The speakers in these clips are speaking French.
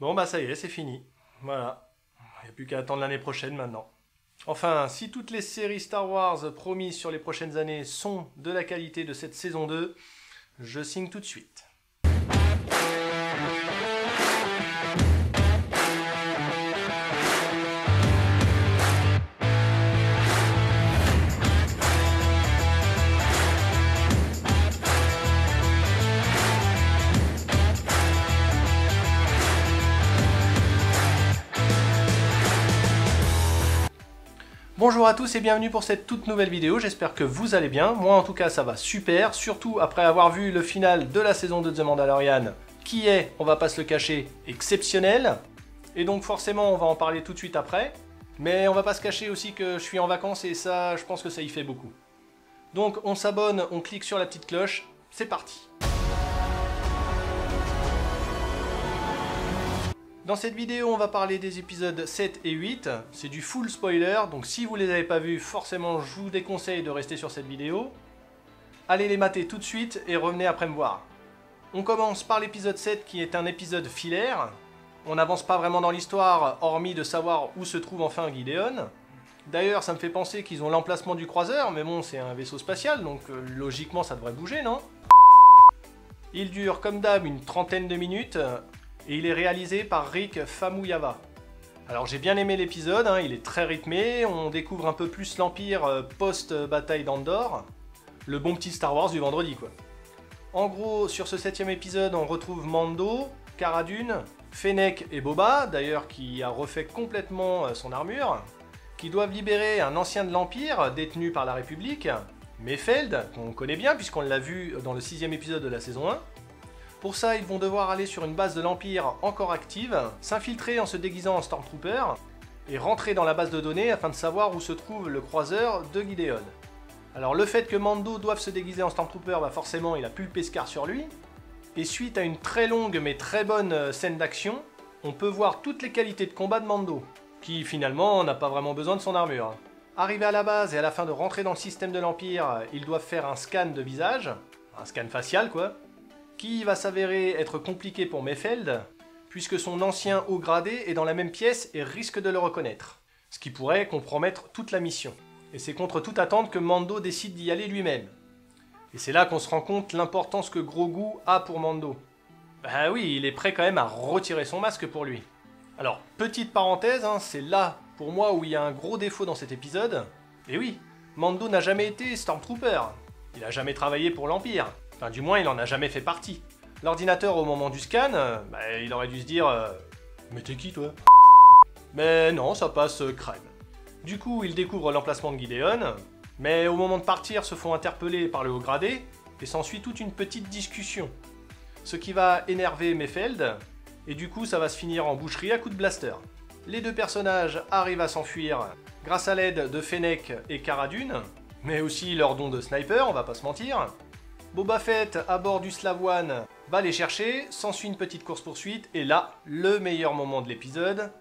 Bon bah ça y est, c'est fini. Voilà. Il n'y a plus qu'à attendre l'année prochaine maintenant. Enfin, si toutes les séries Star Wars promises sur les prochaines années sont de la qualité de cette saison 2, je signe tout de suite. Bonjour à tous et bienvenue pour cette toute nouvelle vidéo, j'espère que vous allez bien, moi en tout cas ça va super, surtout après avoir vu le final de la saison 2 de The Mandalorian, qui est, on va pas se le cacher, exceptionnel, et donc forcément on va en parler tout de suite après, mais on va pas se cacher aussi que je suis en vacances et ça, je pense que ça y fait beaucoup. Donc on s'abonne, on clique sur la petite cloche, c'est parti. Dans cette vidéo, on va parler des épisodes 7 et 8, c'est du full spoiler, donc si vous les avez pas vus, forcément je vous déconseille de rester sur cette vidéo. Allez les mater tout de suite et revenez après me voir. On commence par l'épisode 7 qui est un épisode filaire. On n'avance pas vraiment dans l'histoire, hormis de savoir où se trouve enfin Gideon. D'ailleurs, ça me fait penser qu'ils ont l'emplacement du croiseur, mais bon, c'est un vaisseau spatial, donc logiquement ça devrait bouger, non? Il dure comme d'hab une trentaine de minutes. Et il est réalisé par Rick Famuyiwa. Alors j'ai bien aimé l'épisode, hein, il est très rythmé, on découvre un peu plus l'Empire post-bataille d'Andorre. Le bon petit Star Wars du vendredi quoi. En gros, sur ce 7ème épisode, on retrouve Mando, Cara Dune, Fennec et Boba, d'ailleurs qui a refait complètement son armure, qui doivent libérer un ancien de l'Empire détenu par la République, Mayfeld, qu'on connaît bien puisqu'on l'a vu dans le 6ème épisode de la saison 1. Pour ça, ils vont devoir aller sur une base de l'Empire encore active, s'infiltrer en se déguisant en Stormtrooper, et rentrer dans la base de données afin de savoir où se trouve le croiseur de Gideon. Alors le fait que Mando doive se déguiser en Stormtrooper, bah forcément il a plus le pescar sur lui, et suite à une très longue mais très bonne scène d'action, on peut voir toutes les qualités de combat de Mando, qui finalement n'a pas vraiment besoin de son armure. Arrivé à la base et à la fin de rentrer dans le système de l'Empire, ils doivent faire un scan de visage, un scan facial quoi, qui va s'avérer être compliqué pour Mayfeld, puisque son ancien haut gradé est dans la même pièce et risque de le reconnaître, ce qui pourrait compromettre toute la mission. Et c'est contre toute attente que Mando décide d'y aller lui-même. Et c'est là qu'on se rend compte l'importance que Grogu a pour Mando. Bah oui, il est prêt quand même à retirer son masque pour lui. Alors, petite parenthèse, hein, c'est là, pour moi, où il y a un gros défaut dans cet épisode. Et oui, Mando n'a jamais été Stormtrooper. Il n'a jamais travaillé pour l'Empire. Enfin, du moins, il en a jamais fait partie. L'ordinateur, au moment du scan, il aurait dû se dire mais t'es qui, toi ?» Mais non, ça passe crème. Du coup, il découvre l'emplacement de Gideon, mais au moment de partir, se font interpeller par le haut gradé, et s'ensuit toute une petite discussion. Ce qui va énerver Mayfeld, et du coup, ça va se finir en boucherie à coups de blaster. Les deux personnages arrivent à s'enfuir grâce à l'aide de Fennec et Cara Dune, mais aussi leur don de sniper, on va pas se mentir. Boba Fett, à bord du Slave One, va les chercher, s'ensuit une petite course-poursuite, et là, le meilleur moment de l'épisode.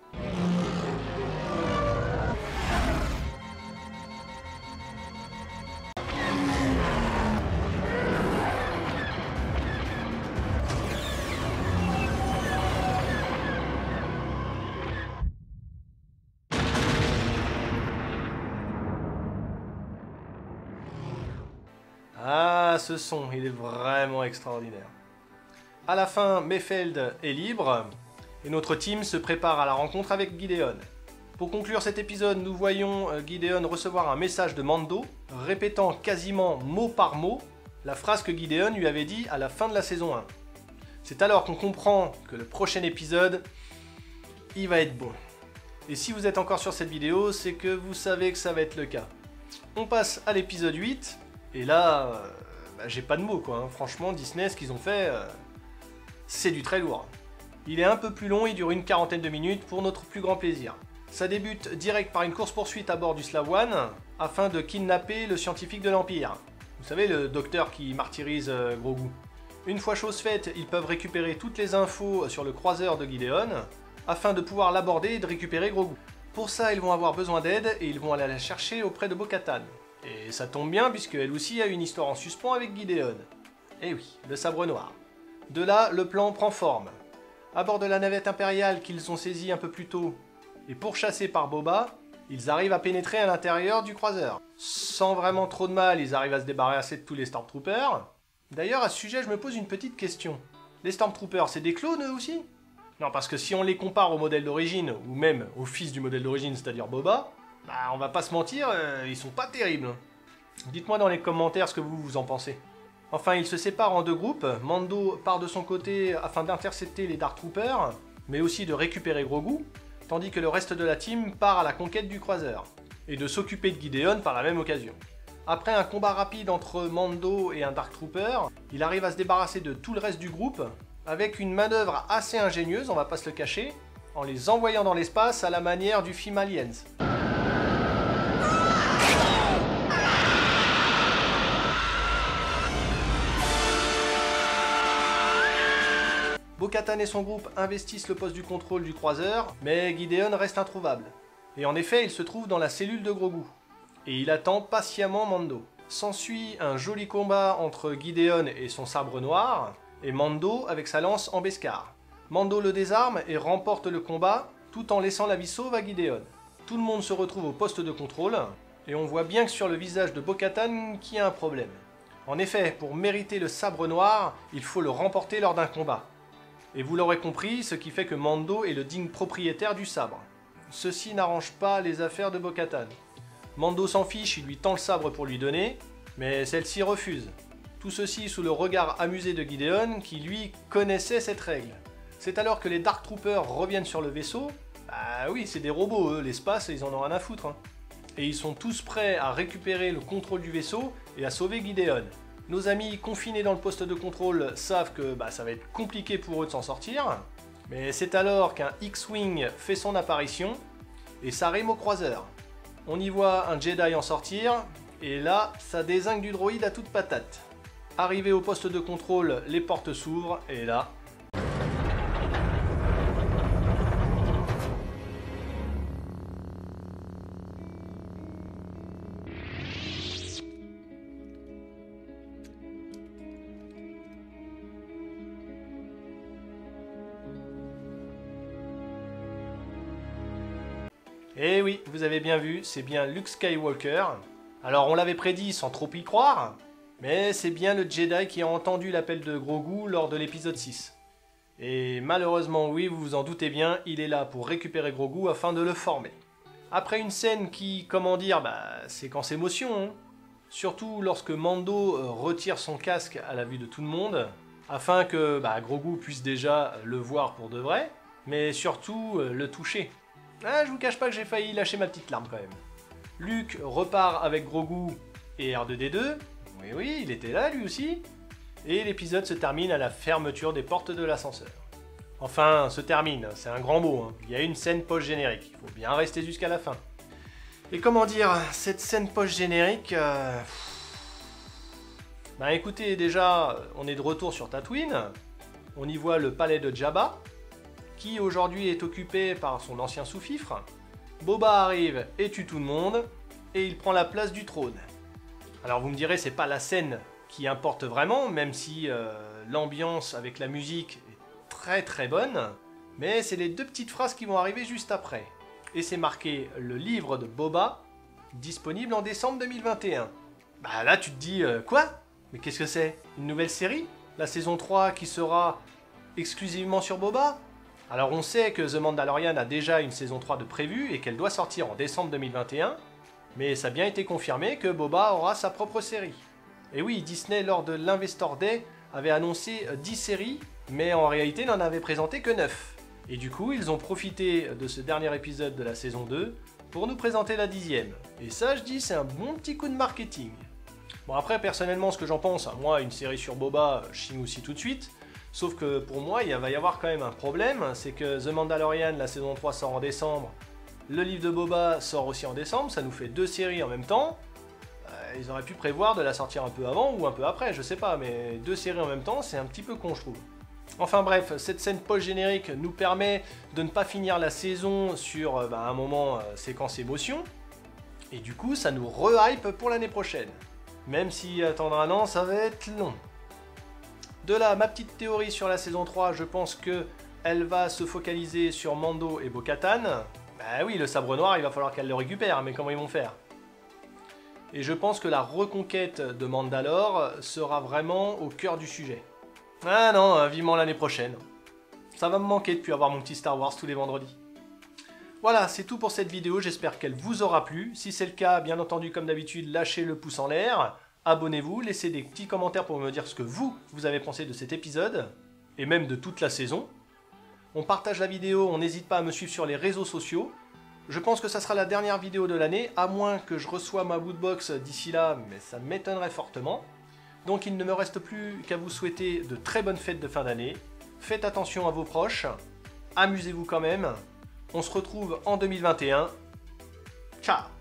Ah, ce son, il est vraiment extraordinaire. À la fin, Mayfeld est libre, et notre team se prépare à la rencontre avec Gideon. Pour conclure cet épisode, nous voyons Gideon recevoir un message de Mando, répétant quasiment mot par mot la phrase que Gideon lui avait dit à la fin de la saison 1. C'est alors qu'on comprend que le prochain épisode, il va être bon. Et si vous êtes encore sur cette vidéo, c'est que vous savez que ça va être le cas. On passe à l'épisode 8, et là, j'ai pas de mots quoi, hein. Franchement Disney ce qu'ils ont fait, c'est du très lourd. Il est un peu plus long, il dure une quarantaine de minutes pour notre plus grand plaisir. Ça débute direct par une course-poursuite à bord du Slave One, afin de kidnapper le scientifique de l'Empire. Vous savez, le docteur qui martyrise Grogu. Une fois chose faite, ils peuvent récupérer toutes les infos sur le croiseur de Gideon, afin de pouvoir l'aborder et de récupérer Grogu. Pour ça, ils vont avoir besoin d'aide et ils vont aller la chercher auprès de Bo-Katan. Et ça tombe bien puisqu'elle aussi a une histoire en suspens avec Gideon. Eh oui, le sabre noir. De là, le plan prend forme. à bord de la navette impériale qu'ils ont saisie un peu plus tôt, et pourchassés par Boba, ils arrivent à pénétrer à l'intérieur du croiseur. Sans vraiment trop de mal, ils arrivent à se débarrasser de tous les Stormtroopers. D'ailleurs, à ce sujet, je me pose une petite question. Les Stormtroopers, c'est des clones eux aussi? Non, parce que si on les compare au modèle d'origine, ou même au fils du modèle d'origine, c'est-à-dire Boba, bah on va pas se mentir, ils sont pas terribles. Dites-moi dans les commentaires ce que vous en pensez. Enfin, ils se séparent en deux groupes. Mando part de son côté afin d'intercepter les Dark Troopers, mais aussi de récupérer Grogu, tandis que le reste de la team part à la conquête du croiseur, et de s'occuper de Gideon par la même occasion. Après un combat rapide entre Mando et un Dark Trooper, il arrive à se débarrasser de tout le reste du groupe, avec une manœuvre assez ingénieuse, on va pas se le cacher, en les envoyant dans l'espace à la manière du film Aliens. Bo-Katan et son groupe investissent le poste du contrôle du croiseur, mais Gideon reste introuvable. Et en effet, il se trouve dans la cellule de Grogu. Et il attend patiemment Mando. S'ensuit un joli combat entre Gideon et son sabre noir, et Mando avec sa lance en Beskar. Mando le désarme et remporte le combat, tout en laissant la vie sauve à Gideon. Tout le monde se retrouve au poste de contrôle, et on voit bien que sur le visage de Bo-Katan qu'il y a un problème. En effet, pour mériter le sabre noir, il faut le remporter lors d'un combat. Et vous l'aurez compris, ce qui fait que Mando est le digne propriétaire du sabre. Ceci n'arrange pas les affaires de Bo-Katan. Mando s'en fiche, il lui tend le sabre pour lui donner, mais celle-ci refuse. Tout ceci sous le regard amusé de Gideon, qui lui connaissait cette règle. C'est alors que les Dark Troopers reviennent sur le vaisseau. Bah oui, c'est des robots, eux, l'espace, ils en ont rien à foutre. Hein. Et ils sont tous prêts à récupérer le contrôle du vaisseau et à sauver Gideon. Nos amis confinés dans le poste de contrôle savent que ça va être compliqué pour eux de s'en sortir, mais c'est alors qu'un X-Wing fait son apparition et s'arrime au croiseur. On y voit un Jedi en sortir, et là, ça dézingue du droïde à toute patate. Arrivé au poste de contrôle, les portes s'ouvrent, et là... Eh oui, vous avez bien vu, c'est bien Luke Skywalker. Alors on l'avait prédit sans trop y croire, mais c'est bien le Jedi qui a entendu l'appel de Grogu lors de l'épisode 6. Et malheureusement oui, vous vous en doutez bien, il est là pour récupérer Grogu afin de le former. Après une scène qui, comment dire, séquence émotion, hein. Surtout lorsque Mando retire son casque à la vue de tout le monde, afin que Grogu puisse déjà le voir pour de vrai, mais surtout le toucher. Ah, je vous cache pas que j'ai failli lâcher ma petite larme quand même. Luke repart avec Grogu et R2-D2. Oui, il était là lui aussi. Et l'épisode se termine à la fermeture des portes de l'ascenseur. Enfin, se termine, c'est un grand mot. Hein. Il y a une scène post-générique. Il faut bien rester jusqu'à la fin. Et comment dire, cette scène post-générique... écoutez, déjà, on est de retour sur Tatooine. On y voit le palais de Jabba, qui aujourd'hui est occupé par son ancien sous-fifre. Boba arrive et tue tout le monde, et il prend la place du trône. Alors vous me direz, c'est pas la scène qui importe vraiment, même si l'ambiance avec la musique est très très bonne, mais c'est les deux petites phrases qui vont arriver juste après. Et c'est marqué « Le livre de Boba, disponible en décembre 2021 ». Là tu te dis, quoi? Mais qu'est-ce que c'est? Une nouvelle série? La saison 3 qui sera exclusivement sur Boba? Alors on sait que The Mandalorian a déjà une saison 3 de prévue et qu'elle doit sortir en décembre 2021, mais ça a bien été confirmé que Boba aura sa propre série. Et oui, Disney lors de l'Investor Day avait annoncé 10 séries, mais en réalité n'en avait présenté que 9. Et du coup, ils ont profité de ce dernier épisode de la saison 2 pour nous présenter la 10e. Et ça, je dis, c'est un bon petit coup de marketing. Bon après, personnellement, ce que j'en pense, moi, une série sur Boba, je signe aussi tout de suite. Sauf que pour moi, il va y avoir quand même un problème, c'est que The Mandalorian, la saison 3 sort en décembre, le livre de Boba sort aussi en décembre, ça nous fait 2 séries en même temps. Ils auraient pu prévoir de la sortir un peu avant ou un peu après, je sais pas, mais 2 séries en même temps, c'est un petit peu con, je trouve. Enfin bref, cette scène post-générique nous permet de ne pas finir la saison sur un moment séquence émotion, et du coup, ça nous re-hype pour l'année prochaine. Même si attendre un an, ça va être long. De là, ma petite théorie sur la saison 3, je pense que elle va se focaliser sur Mando et Bo-Katan. Bah oui, le sabre noir, il va falloir qu'elle le récupère, mais comment ils vont faire? Et je pense que la reconquête de Mandalore sera vraiment au cœur du sujet. Ah non, vivement l'année prochaine. Ça va me manquer de plus avoir mon petit Star Wars tous les vendredis. Voilà, c'est tout pour cette vidéo, j'espère qu'elle vous aura plu. Si c'est le cas, bien entendu, comme d'habitude, lâchez le pouce en l'air, abonnez-vous, laissez des petits commentaires pour me dire ce que vous avez pensé de cet épisode, et même de toute la saison. On partage la vidéo, on n'hésite pas à me suivre sur les réseaux sociaux. Je pense que ça sera la dernière vidéo de l'année, à moins que je reçoive ma Woodbox d'ici là, mais ça m'étonnerait fortement. Donc il ne me reste plus qu'à vous souhaiter de très bonnes fêtes de fin d'année. Faites attention à vos proches, amusez-vous quand même. On se retrouve en 2021. Ciao!